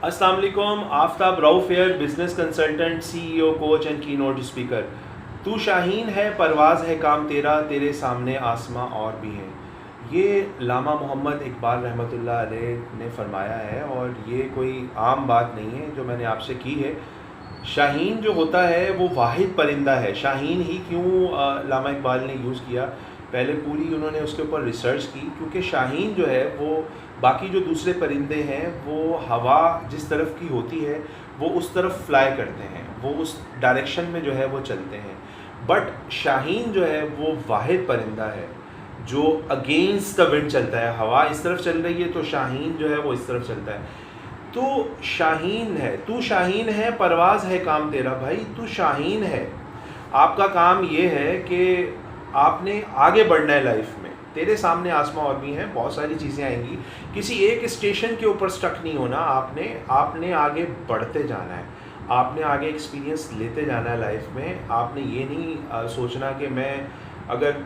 अस्सलाम वालेकुम। Aftab Rauf air, business consultant, CEO, coach and keynote speaker. तू शाहीन है, परवाज़ है काम तेरा, तेरे सामने आसमां और भी हैं। ये लामा मोहम्मद इकबाल रहमतुल्लाह अलैह ने फरमाया है और ये कोई आम बात नहीं है जो मैंने आपसे की है। शाहीन जो होता है वो वाहिद परिंदा है। शाहीन ही क्यों लामा इकबाल ने यूज़ किया, पहले पूरी उन्होंने उसके ऊपर रिसर्च की, क्योंकि शाहीन जो है वो बाकी जो दूसरे परिंदे हैं वो हवा जिस तरफ की होती है वो उस तरफ फ्लाई करते हैं, वो उस डायरेक्शन में जो है वो चलते हैं। बट शाहीन जो है वो वाहिद परिंदा है जो अगेंस्ट द विंड चलता है। हवा इस तरफ चल रही है तो शाहीन जो है वो इस तरफ चलता है। तो शाहीन है, तू शाहीन है, परवाज़ है काम तेरा। भाई तू शाहीन है, आपका काम ये है कि आपने आगे बढ़ना है लाइफ में। तेरे सामने आसमां और भी हैं, बहुत सारी चीज़ें आएंगी। किसी एक स्टेशन के ऊपर स्टक नहीं होना, आपने आगे बढ़ते जाना है, आपने आगे एक्सपीरियंस लेते जाना है लाइफ में। आपने ये नहीं सोचना कि मैं अगर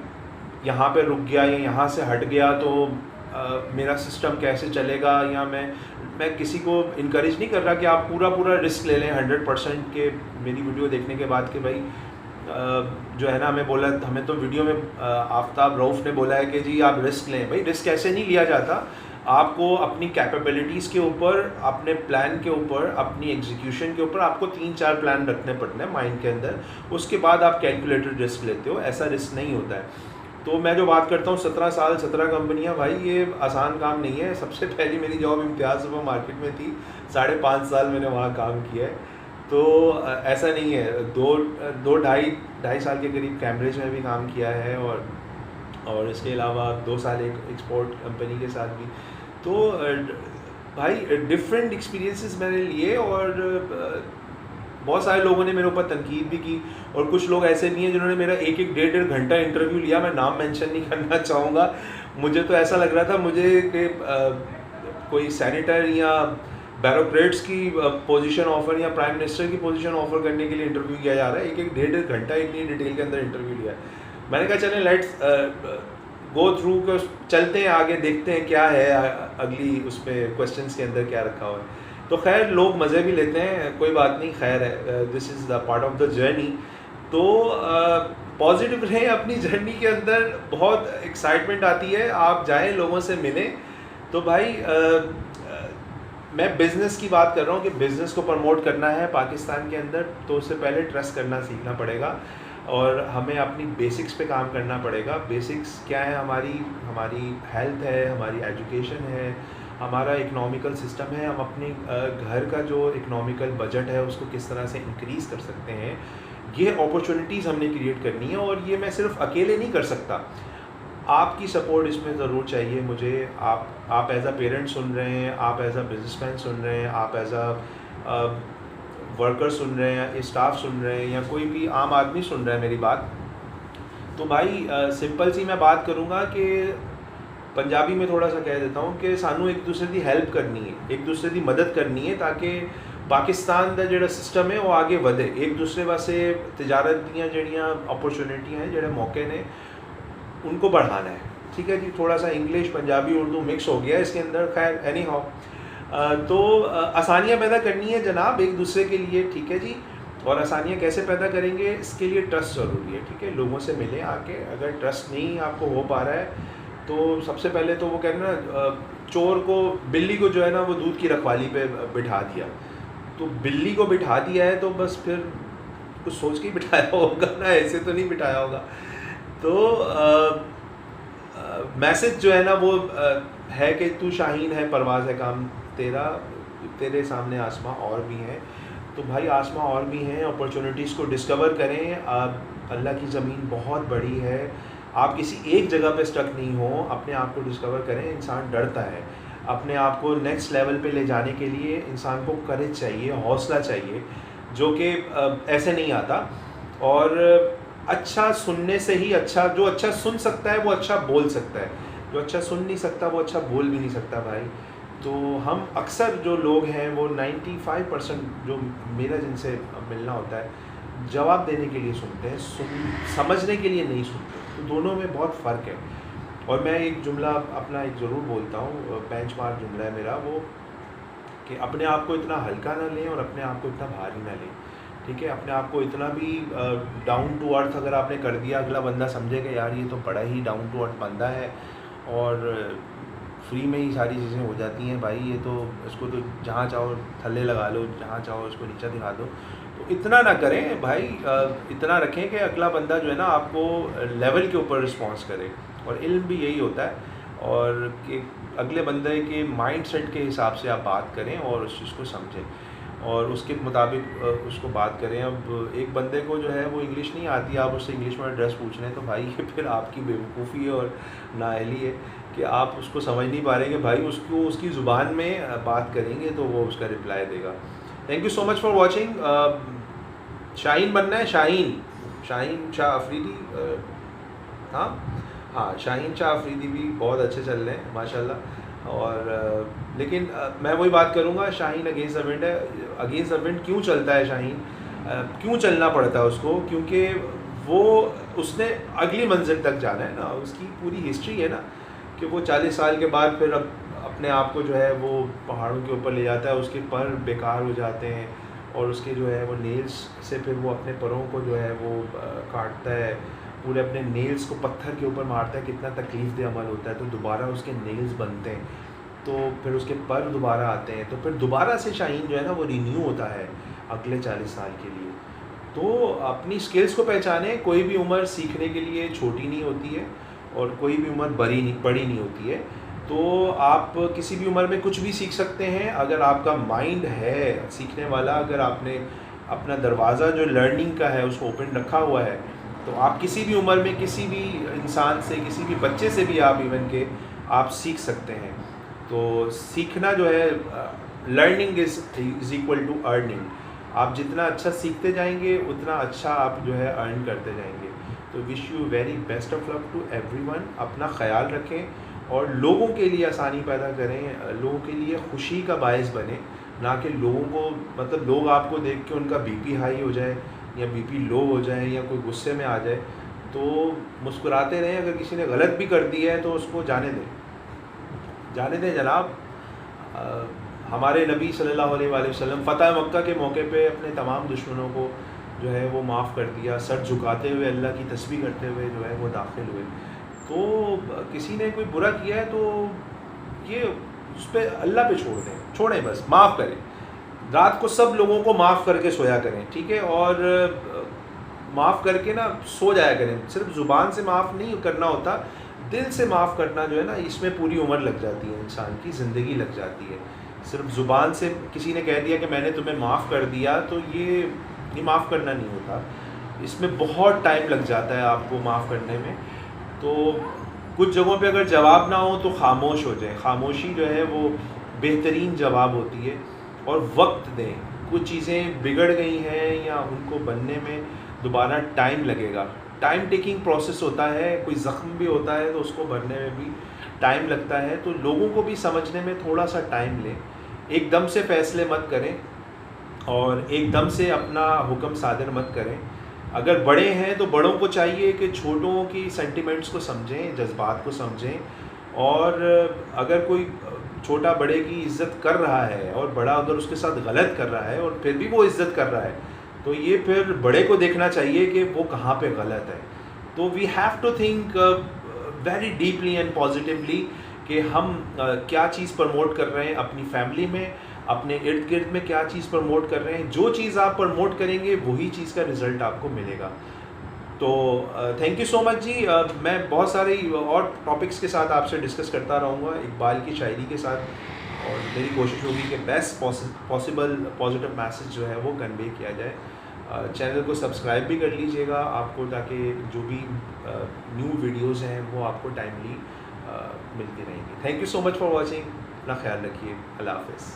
यहाँ पे रुक गया या यहाँ से हट गया तो मेरा सिस्टम कैसे चलेगा। या मैं किसी को इनकरेज नहीं कर रहा कि आप पूरा रिस्क ले लें 100% के। मेरी वीडियो देखने के बाद कि भाई जो है ना, हमें तो वीडियो में आफ्ताब रऊफ़ ने बोला है कि जी आप रिस्क लें। भाई रिस्क ऐसे नहीं लिया जाता। आपको अपनी कैपेबिलिटीज़ के ऊपर, अपने प्लान के ऊपर, अपनी एग्जीक्यूशन के ऊपर आपको 3-4 प्लान रखने पड़ते हैं माइंड के अंदर। उसके बाद आप कैलकुलेटेड रिस्क लेते हो। ऐसा रिस्क नहीं होता है। तो मैं जो बात करता हूँ 17 साल 17 कंपनियाँ, भाई ये आसान काम नहीं है। सबसे पहली मेरी जॉब इम्तियाज़ सुपर मार्केट में थी, 5.5 साल मैंने वहाँ काम किया है। तो ऐसा नहीं है। दो ढाई साल के करीब कैम्ब्रिज में भी काम किया है और इसके अलावा 2 साल एक एक्सपोर्ट कंपनी के साथ भी। तो भाई डिफरेंट एक्सपीरियंसेस मैंने लिए और बहुत सारे लोगों ने मेरे ऊपर तनकीद भी की और कुछ लोग ऐसे भी हैं जिन्होंने मेरा एक 1.5 घंटा इंटरव्यू लिया। मैं नाम मेंशन नहीं करना चाहूँगा। मुझे तो ऐसा लग रहा था मुझे कि कोई सेनेटर या ब्यूरोक्रेट्स की पोजीशन ऑफर या प्राइम मिनिस्टर की पोजीशन ऑफर करने के लिए इंटरव्यू किया जा रहा है। एक 1.5 घंटा इतनी डिटेल के अंदर इंटरव्यू लिया है। मैंने कहा चलें लेट्स गो थ्रू, चलते हैं आगे, देखते हैं क्या है अगली उस पर क्वेश्चंस के अंदर क्या रखा हुआ है। तो खैर लोग मज़े भी लेते हैं, कोई बात नहीं, खैर है, this is the part of the journey. तो पॉजिटिव रहें अपनी जर्नी के अंदर। बहुत एक्साइटमेंट आती है, आप जाएं, लोगों से मिलें। तो भाई मैं बिज़नेस की बात कर रहा हूँ कि बिज़नेस को प्रमोट करना है पाकिस्तान के अंदर, तो उससे पहले ट्रस्ट करना सीखना पड़ेगा और हमें अपनी बेसिक्स पे काम करना पड़ेगा। बेसिक्स क्या है? हमारी हेल्थ है, हमारी एजुकेशन है, हमारा इकोनॉमिकल सिस्टम है। हम अपने घर का जो इकोनॉमिकल बजट है उसको किस तरह से इंक्रीज़ कर सकते हैं, ये अपॉर्चुनिटीज़ हमने क्रिएट करनी है। और ये मैं सिर्फ अकेले नहीं कर सकता, आपकी सपोर्ट इसमें ज़रूर चाहिए मुझे। आप एज अ पेरेंट सुन रहे हैं, आप एज अ बिजनेसमैन सुन रहे हैं, आप एज अ वर्कर सुन रहे हैं, स्टाफ सुन रहे हैं, या कोई भी आम आदमी सुन रहा है मेरी बात। तो भाई सिंपल सी मैं बात करूँगा कि पंजाबी में थोड़ा सा कह देता हूँ कि सानू एक दूसरे की हेल्प करनी है, एक दूसरे की मदद करनी है, ताकि पाकिस्तान का जो सिस्टम है वो आगे बढ़े। एक दूसरे वास्ते तजारत दी जड़ियाँ अपॉर्चुनिटियाँ हैं, जोड़े मौके ने, उनको बढ़ाना है। ठीक है जी, थोड़ा सा इंग्लिश पंजाबी उर्दू मिक्स हो गया इसके अंदर। खैर एनी हाउ, तो आसानियाँ पैदा करनी है जनाब एक दूसरे के लिए। ठीक है जी, और आसानियाँ कैसे पैदा करेंगे? इसके लिए ट्रस्ट ज़रूरी है। ठीक है, लोगों से मिलें आके। अगर ट्रस्ट नहीं आपको हो पा रहा है तो सबसे पहले तो वो कहना, चोर को, बिल्ली को जो है ना वो दूध की रखवाली पे बिठा दिया, तो बिल्ली को बिठा दिया है तो बस फिर कुछ सोच के ही बिठाया होगा ना, ऐसे तो नहीं बिठाया होगा। तो मैसेज जो है ना वो है कि तू शाहीन है, परवाज़ है काम तेरा, तेरे सामने आसमां और भी हैं। तो भाई आसमां और भी हैं, अपॉर्चुनिटीज़ को डिस्कवर करें। अल्लाह की ज़मीन बहुत बड़ी है, आप किसी एक जगह पे स्टक नहीं हो, अपने आप को डिस्कवर करें। इंसान डरता है, अपने आप को नेक्स्ट लेवल पे ले जाने के लिए इंसान को करेज चाहिए, हौसला चाहिए, जो कि ऐसे नहीं आता। और अच्छा सुनने से ही, जो अच्छा सुन सकता है वो अच्छा बोल सकता है, जो अच्छा सुन नहीं सकता वो अच्छा बोल भी नहीं सकता भाई। तो हम अक्सर जो लोग हैं वो 95% जो मेरा जिनसे मिलना होता है, जवाब देने के लिए सुनते हैं, समझने के लिए नहीं सुनते। तो दोनों में बहुत फ़र्क है। और मैं एक जुमला अपना एक ज़रूर बोलता हूँ, बेंचमार्क जुमला है मेरा वो, कि अपने आप को इतना हल्का ना लें और अपने आप को इतना भारी ना लें, ठीक है। अपने आप को इतना भी डाउन टू अर्थ अगर आपने कर दिया, अगला बंदा समझेगा यार ये तो बड़ा ही डाउन टू अर्थ बंदा है और फ्री में ही सारी चीज़ें हो जाती हैं भाई, ये तो इसको तो जहाँ चाहो थल्ले लगा लो, जहाँ चाहो इसको नीचा दिखा दो। तो इतना ना करें भाई, इतना रखें कि अगला बंदा जो है ना आपको लेवल के ऊपर रिस्पॉन्स करे। और इल्म भी यही होता है, और कि अगले बंदे के माइंड सेट के हिसाब से आप बात करें और उस चीज़ को समझें और उसके मुताबिक उसको बात करें। अब एक बंदे को जो है वो इंग्लिश नहीं आती, आप उससे इंग्लिश में एड्रेस पूछ रहे हैं, तो भाई ये फिर आपकी बेवकूफ़ी है और नाअहली है कि आप उसको समझ नहीं पा रहे कि भाई उसको उसकी ज़ुबान में बात करेंगे तो वो उसका रिप्लाई देगा। Thank you so much for watching. Shaheen बनना है, शाहीन शाह अफरीदी, हाँ शाहीन शाह अफरीदी भी बहुत अच्छे चल रहे हैं माशाल्लाह। और लेकिन मैं वही बात करूँगा, शाहीन अगेंस्ट द विंड है। अगेंस्ट द विंड क्यों चलता है शाहीन, क्यों चलना पड़ता है उसको? क्योंकि वो उसने अगली मंजिल तक जाना है ना, उसकी पूरी हिस्ट्री है ना कि वो 40 साल के बाद फिर अब अपने आप को जो है वो पहाड़ों के ऊपर ले जाता है, उसके पर बेकार हो जाते हैं और उसके जो है वो नेल्स से फिर वो अपने परों को जो है वो काटता है, पूरे अपने नेल्स को पत्थर के ऊपर मारता है, कितना तकलीफ़ दे अमल होता है। तो दोबारा उसके नेल्स बनते हैं, तो फिर उसके पर दोबारा आते हैं, तो फिर दोबारा से शाहीन जो है ना वो रिन्यू होता है अगले 40 साल के लिए। तो अपनी स्किल्स को पहचाने। कोई भी उम्र सीखने के लिए छोटी नहीं होती है और कोई भी उम्र बड़ी नहीं होती है। तो आप किसी भी उम्र में कुछ भी सीख सकते हैं अगर आपका माइंड है सीखने वाला, अगर आपने अपना दरवाज़ा जो लर्निंग का है उसको ओपन रखा हुआ है, तो आप किसी भी उम्र में किसी भी इंसान से, किसी भी बच्चे से भी आप इवन के आप सीख सकते हैं। तो सीखना जो है, learning is equal to earning. आप जितना अच्छा सीखते जाएंगे उतना अच्छा आप जो है अर्न करते जाएंगे। तो wish you very best of luck to everyone. अपना ख्याल रखें और लोगों के लिए आसानी पैदा करें, लोगों के लिए खुशी का बायस बने, ना कि लोगों को मतलब लोग आपको देख के उनका बीपी हाई हो जाए या बीपी लो हो जाए या कोई गुस्से में आ जाए। तो मुस्कुराते रहें। अगर किसी ने गलत भी कर दिया है तो उसको जाने दें जनाब। हमारे नबी सल्लल्लाहु अलैहि वसल्लम फ़तह मक्का के मौके पे अपने तमाम दुश्मनों को जो है वो माफ़ कर दिया, सर झुकाते हुए अल्लाह की तस्बीह करते हुए जो है वो दाखिल हुए। तो किसी ने कोई बुरा किया है तो ये उस पर अल्लाह पे छोड़ें, बस माफ़ करें। रात को सब लोगों को माफ़ करके सोया करें, ठीक है। और माफ़ करके ना सो जाया करें। सिर्फ ज़ुबान से माफ़ नहीं करना होता, दिल से माफ़ करना जो है ना, इसमें पूरी उम्र लग जाती है, इंसान की ज़िंदगी लग जाती है। सिर्फ ज़ुबान से किसी ने कह दिया कि मैंने तुम्हें माफ़ कर दिया, तो ये माफ़ करना नहीं होता, इसमें बहुत टाइम लग जाता है आपको माफ़ करने में। तो कुछ जगहों पे अगर जवाब ना हो तो खामोश हो जाए। खामोशी जो है वो बेहतरीन जवाब होती है। और वक्त दें, कुछ चीज़ें बिगड़ गई हैं या उनको बनने में दोबारा टाइम लगेगा। टाइम टेकिंग प्रोसेस होता है, कोई ज़ख्म भी होता है तो उसको भरने में भी टाइम लगता है। तो लोगों को भी समझने में थोड़ा सा टाइम लें, एकदम से फ़ैसले मत करें और एकदम से अपना हुक्म सादर मत करें। अगर बड़े हैं तो बड़ों को चाहिए कि छोटों की सेंटिमेंट्स को समझें, जज्बात को समझें। और अगर कोई छोटा बड़े की इज़्ज़त कर रहा है और बड़ा अगर उसके साथ गलत कर रहा है और फिर भी वो इज़्ज़त कर रहा है, तो ये फिर बड़े को देखना चाहिए कि वो कहाँ पे गलत है। तो we have to think very deeply and positively कि हम क्या चीज़ प्रमोट कर रहे हैं अपनी फैमिली में, अपने इर्द गिर्द में क्या चीज़ प्रमोट कर रहे हैं। जो चीज़ आप प्रमोट करेंगे वही चीज़ का रिज़ल्ट आपको मिलेगा। तो थैंक यू सो मच जी। मैं बहुत सारे और टॉपिक्स के साथ आपसे डिस्कस करता रहूँगा, इकबाल की शायरी के साथ, और मेरी कोशिश होगी कि बेस्ट पॉसिबल पॉजिटिव मैसेज जो है वो कन्वे किया जाए। चैनल को सब्सक्राइब भी कर लीजिएगा आपको, ताकि जो भी न्यू वीडियोज़ हैं वो आपको टाइमली मिलती रहेंगी। Thank you so much for watching. अपना ख्याल रखिए। अल्लाह हाफ़िज़।